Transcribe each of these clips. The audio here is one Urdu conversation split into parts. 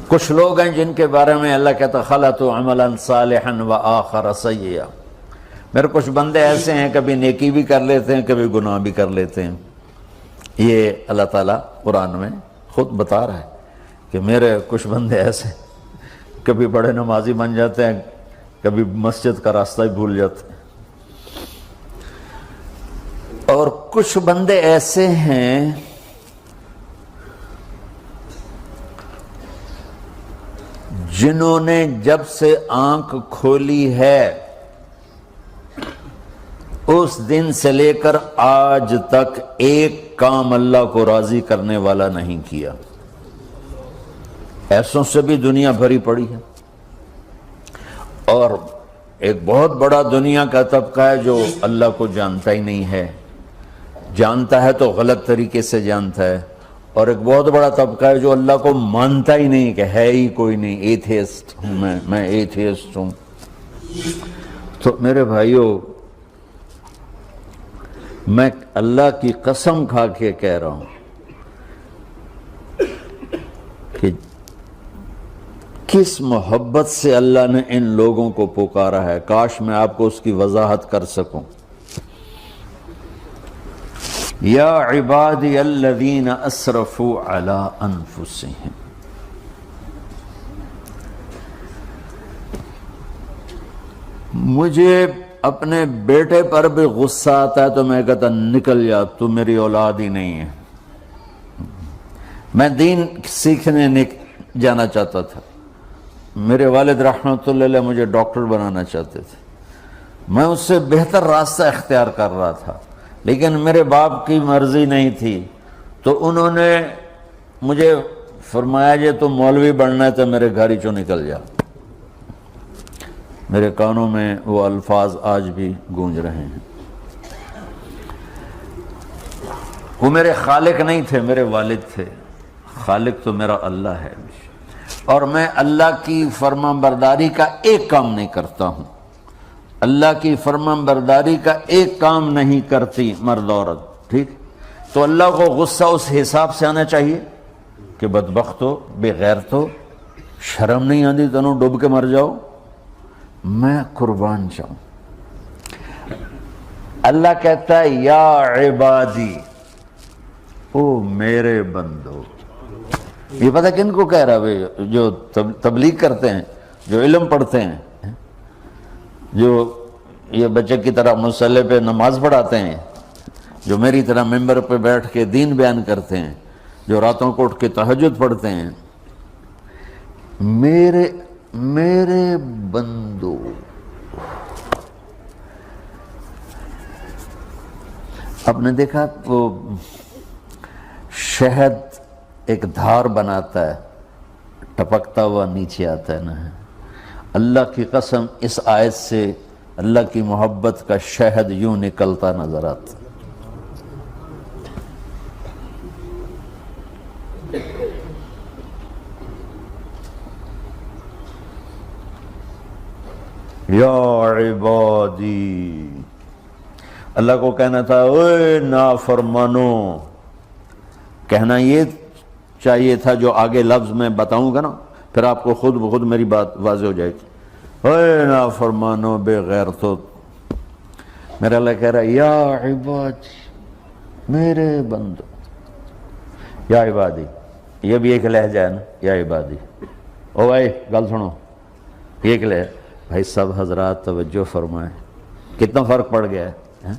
کچھ لوگ ہیں جن کے بارے میں اللہ کہتا خلطوا عملا صالحا وآخر سیئا، میرے کچھ بندے ایسے ہیں کبھی نیکی بھی کر لیتے ہیں کبھی گناہ بھی کر لیتے ہیں۔ یہ اللہ تعالیٰ قرآن میں خود بتا رہا ہے کہ میرے کچھ بندے ایسے کبھی بڑے نمازی بن جاتے ہیں کبھی مسجد کا راستہ ہی بھول جاتے ہیں، اور کچھ بندے ایسے ہیں جنہوں نے جب سے آنکھ کھولی ہے اس دن سے لے کر آج تک ایک کام اللہ کو راضی کرنے والا نہیں کیا۔ ایسوں سے بھی دنیا بھری پڑی ہے، اور ایک بہت بڑا دنیا کا طبقہ ہے جو اللہ کو جانتا ہی نہیں ہے، جانتا ہے تو غلط طریقے سے جانتا ہے، اور ایک بہت بڑا طبقہ ہے جو اللہ کو مانتا ہی نہیں کہ ہے ہی کوئی نہیں، ایتھیسٹ ہوں میں ایتھیسٹ ہوں۔ تو میرے بھائیوں، میں اللہ کی قسم کھا کے کہہ رہا ہوں کہ کس محبت سے اللہ نے ان لوگوں کو پکارا ہے، کاش میں آپ کو اس کی وضاحت کر سکوں۔ یا عبادی الذین اسرفوا علی انفسہم، مجھے اپنے بیٹے پر بھی غصہ آتا ہے تو میں کہتا نکل جا، تو میری اولاد ہی نہیں ہے۔ میں دین سیکھنے جانا چاہتا تھا، میرے والد رحمۃ اللہ علیہ مجھے ڈاکٹر بنانا چاہتے تھے، میں اس سے بہتر راستہ اختیار کر رہا تھا، لیکن میرے باپ کی مرضی نہیں تھی، تو انہوں نے مجھے فرمایا جی تو مولوی بننا ہے تو میرے گھر ہی چوں نکل جا۔ میرے کانوں میں وہ الفاظ آج بھی گونج رہے ہیں۔ وہ میرے خالق نہیں تھے، میرے والد تھے، خالق تو میرا اللہ ہے، اور میں اللہ کی فرمان برداری کا ایک کام نہیں کرتا ہوں، اللہ کی فرمان برداری کا ایک کام نہیں کرتی مرد عورت، ٹھیک؟ تو اللہ کو غصہ اس حساب سے آنا چاہیے کہ بدبخت ہو، بے غیرت ہو، شرم نہیں آتی تنوں ڈوب کے مر جاؤ۔ میں قربان جاؤں، اللہ کہتا ہے یا عبادی، او میرے بندو۔ یہ پتہ کن کو کہہ رہا ہے؟ جو تبلیغ کرتے ہیں، جو علم پڑھتے ہیں، جو یہ بچے کی طرح مصلی پہ نماز پڑھاتے ہیں، جو میری طرح ممبر پہ بیٹھ کے دین بیان کرتے ہیں، جو راتوں کو اٹھ کے تہجد پڑھتے ہیں۔ میرے بندو، آپ نے دیکھا وہ شہد ایک دھار بناتا ہے، ٹپکتا ہوا نیچے آتا ہے نا۔ اللہ کی قسم اس آیت سے اللہ کی محبت کا شہد یوں نکلتا نظر آتا۔ یا عبادی، اللہ کو کہنا تھا اوے نافرمانو، کہنا یہ چاہیے تھا جو آگے لفظ میں بتاؤں گا نا، پھر آپ کو خود بخود میری بات واضح ہو جائے گی۔ اوے نافرمانو، بے غیرتو، میرا اللہ کہہ رہا ہے یا عبادی، میرے بندو، یا عبادی، یہ بھی ایک لہجہ ہے نا، یا عبادی۔ او بھائی گل سنو، یہ ایک لہجہ، بھائی سب حضرات توجہ فرمائیں، کتنا فرق پڑ گیا ہے۔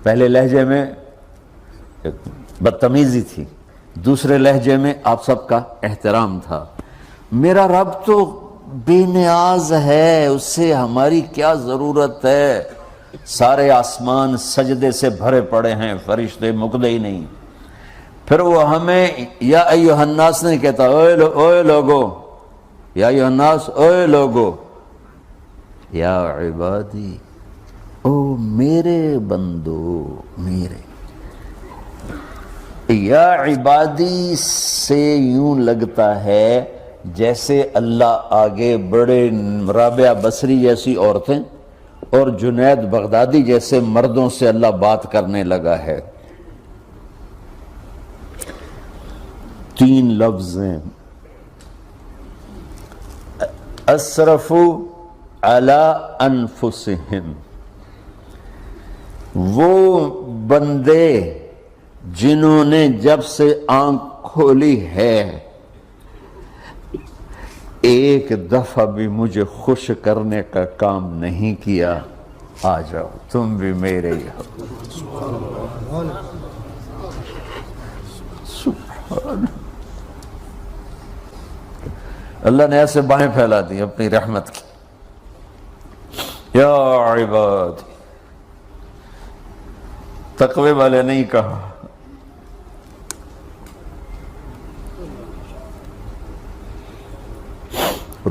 پہلے لہجے میں بدتمیزی تھی، دوسرے لہجے میں آپ سب کا احترام تھا۔ میرا رب تو بے نیاز ہے، اس سے ہماری کیا ضرورت ہے، سارے آسمان سجدے سے بھرے پڑے ہیں، فرشتے مکدے ہی نہیں۔ پھر وہ ہمیں یا ایھا الناس نہیں کہتا، اوے لوگو، یا ایھا الناس، اوے لوگو، یا عبادی، او میرے بندو، میرے۔ یا عبادی سے یوں لگتا ہے جیسے اللہ آگے بڑے رابعہ بصری جیسی عورتیں اور جنید بغدادی جیسے مردوں سے اللہ بات کرنے لگا ہے۔ 3 لفظ ہیں، اسرفوا علی انفسہم، وہ بندے جنہوں نے جب سے آنکھ کھولی ہے ایک دفعہ بھی مجھے خوش کرنے کا کام نہیں کیا، آ جاؤ تم بھی میرے ہی ہو۔ سبحان اللہ نے ایسے بائیں پھیلا دی اپنی رحمت کی۔ یا عباد، تقوی والے نہیں کہا،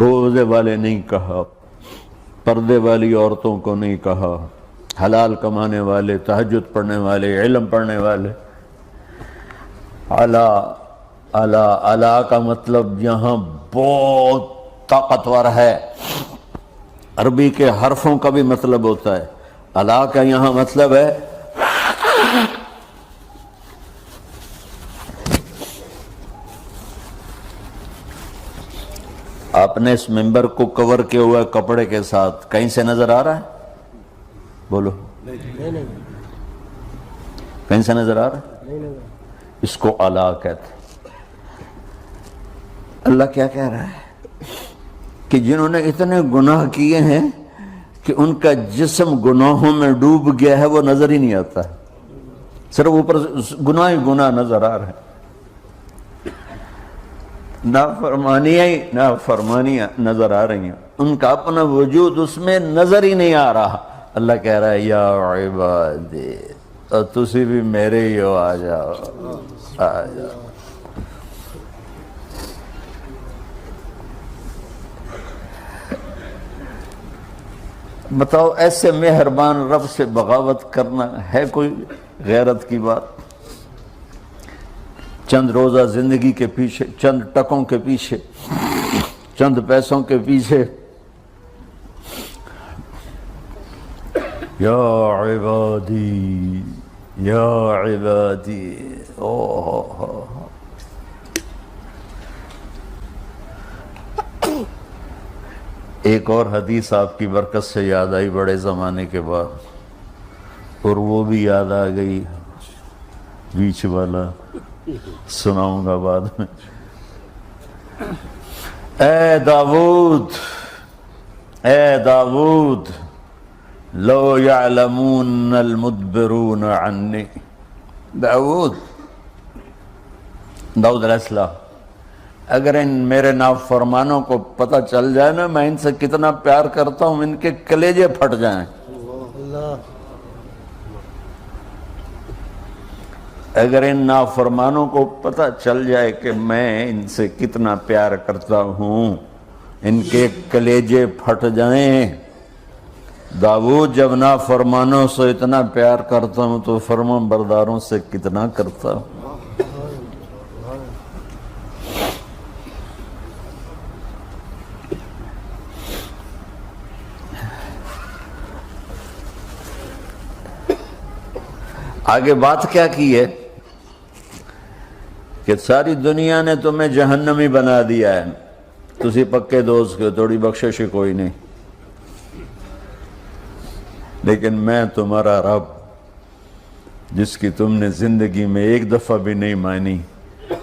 روزے والے نہیں کہا، پردے والی عورتوں کو نہیں کہا، حلال کمانے والے، تہجد پڑھنے والے، علم پڑھنے والے۔ اعلیٰ کا مطلب یہاں بہت طاقتور ہے، عربی کے حرفوں کا بھی مطلب ہوتا ہے۔ اعلیٰ کا یہاں مطلب ہے آپ نے اس ممبر کو کور کیا ہوا ہے کپڑے کے ساتھ، کہیں سے نظر آ رہا ہے؟ بولو، کہیں سے نظر آ رہا ہے؟ اس کو اعلیٰ کہتے ہیں۔ اللہ کیا کہہ رہا ہے کہ جنہوں نے اتنے گناہ کیے ہیں کہ ان کا جسم گناہوں میں ڈوب گیا ہے، وہ نظر ہی نہیں آتا ہے، صرف اوپر گناہ ہی گناہ نظر آ رہے ہیں، نافرمانیاں نظر آ رہی ہیں، ان کا اپنا وجود اس میں نظر ہی نہیں آ رہا۔ اللہ کہہ رہا ہے یا عبادی، اور تسی بھی میرے ہی ہو، آ جاؤ آ جاؤ۔ بتاؤ ایسے مہربان رب سے بغاوت کرنا ہے کوئی غیرت کی بات؟ چند روزہ زندگی کے پیچھے، چند ٹکوں کے پیچھے، چند پیسوں کے پیچھے، یا عبادی یا عبادی، ایک اور حدیث آپ کی برکت سے یاد آئی بڑے زمانے کے بعد، اور وہ بھی یاد آ گئی، بیچ والا سناؤں گا بعد میں۔ اے داؤد، اے داؤد، لو یعلمون المدبرون عنی، داؤد علیہ السلام، اگر ان میرے نافرمانوں کو پتہ چل جائے نا میں ان سے کتنا پیار کرتا ہوں، ان کے کلیجے پھٹ جائیں۔ اگر ان نافرمانوں کو پتہ چل جائے کہ میں ان سے کتنا پیار کرتا ہوں، ان کے کلیجے پھٹ جائیں۔ داؤد جب نافرمانوں سے اتنا پیار کرتا ہوں تو فرمان برداروں سے کتنا کرتا ہوں۔ آگے بات کیا کی ہے کہ ساری دنیا نے تمہیں جہنمی بنا دیا ہے، تسی پکے دوست کے، تھوڑی بخشش کوئی نہیں، لیکن میں تمہارا رب جس کی تم نے زندگی میں ایک دفعہ بھی نہیں مانی،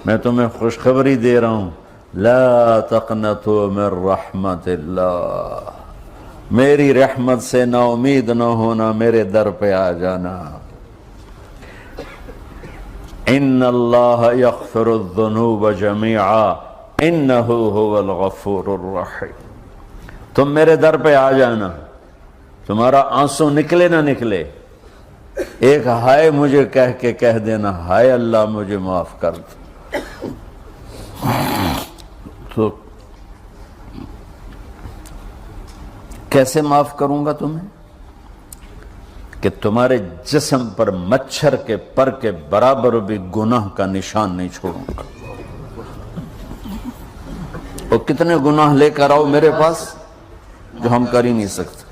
میں تمہیں خوشخبری دے رہا ہوں، لا تقنطوا من رحمت اللہ، میری رحمت سے نا امید نہ ہونا، میرے در پہ آ جانا۔ ان اللہ یغفر الذنوب جمیعا انہ هو الغفور الرحیم، تم میرے در پہ آ جانا، تمہارا آنسو نکلے نہ نکلے، ایک ہائے مجھے کہہ کے کہہ دینا، ہائے اللہ مجھے معاف کر دو۔ تو کیسے معاف کروں گا تمہیں؟ کہ تمہارے جسم پر مچھر کے پر کے برابر بھی گناہ کا نشان نہیں چھوڑوں گا۔ اور کتنے گناہ لے کر آؤ میرے پاس جو ہم کر ہی نہیں سکتے۔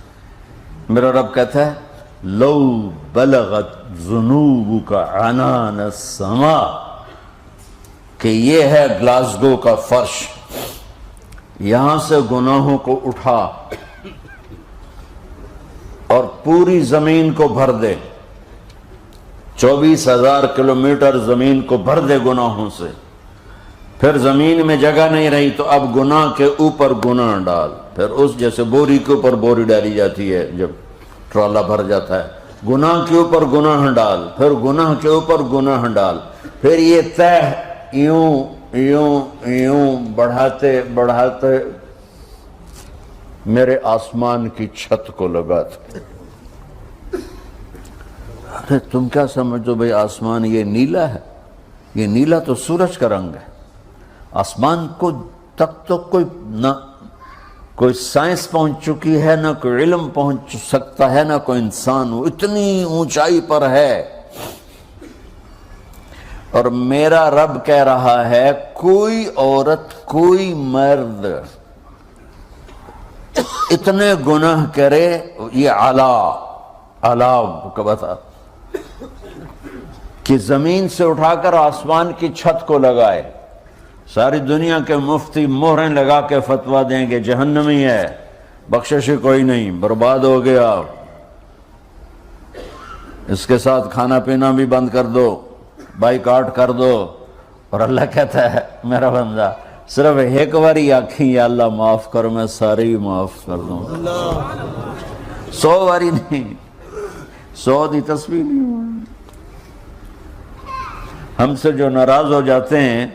میرا رب کہتا ہے لو بلغت ذنوبک عنان السماء، کہ یہ ہے گلاسگو کا فرش، یہاں سے گناہوں کو اٹھا اور پوری زمین کو بھر دے، 24,000 کلومیٹر زمین کو بھر دے گناہوں سے، پھر زمین میں جگہ نہیں رہی تو اب گناہ کے اوپر گناہ ڈال، پھر اس جیسے بوری کے اوپر بوری ڈالی جاتی ہے جب ٹرالا بھر جاتا ہے، گناہ کے اوپر گناہ ڈال، پھر گناہ کے اوپر گناہ ڈال، پھر یہ تہ یوں یوں یوں بڑھاتے بڑھاتے میرے آسمان کی چھت کو لگاتے۔ ارے تم کیا سمجھو بھئی آسمان یہ نیلا ہے؟ یہ نیلا تو سورج کا رنگ ہے۔ آسمان کو تک تو کوئی سائنس پہنچ چکی ہے، نہ کوئی علم پہنچ سکتا ہے، نہ کوئی انسان، وہ اتنی اونچائی پر ہے۔ اور میرا رب کہہ رہا ہے کوئی عورت کوئی مرد اتنے گناہ کرے، یہ اعلیٰ کا بتا کہ زمین سے اٹھا کر آسمان کی چھت کو لگائے، ساری دنیا کے مفتی مہریں لگا کے فتویٰ دیں گے جہنمی ہے، بخشش کوئی نہیں، برباد ہو گیا، اس کے ساتھ کھانا پینا بھی بند کر دو، بائیکاٹ کر دو۔ اور اللہ کہتا ہے میرا بندہ صرف ایک باری آکھیں یا اللہ معاف کر، میں ساری معاف کر دوں، 100 باری نہیں، 100 دی تسبیح نہیں۔ ہم سے جو ناراض ہو جاتے ہیں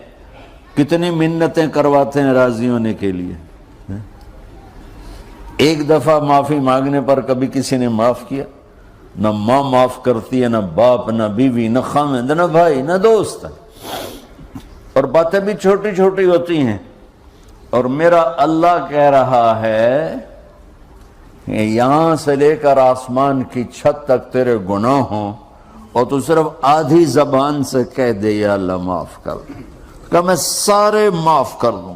کتنی منتیں کرواتے ہیں راضی ہونے کے لیے، ایک دفعہ معافی مانگنے پر کبھی کسی نے معاف کیا؟ نہ ماں معاف کرتی ہے، نہ باپ، نہ بیوی، نہ خامند، نہ بھائی، نہ دوست، اور باتیں بھی چھوٹی چھوٹی ہوتی ہیں۔ اور میرا اللہ کہہ رہا ہے کہ یہاں سے لے کر آسمان کی چھت تک تیرے گناہ ہوں اور تو صرف آدھی زبان سے کہہ دے یا اللہ معاف کر، کہ میں سارے معاف کر دوں۔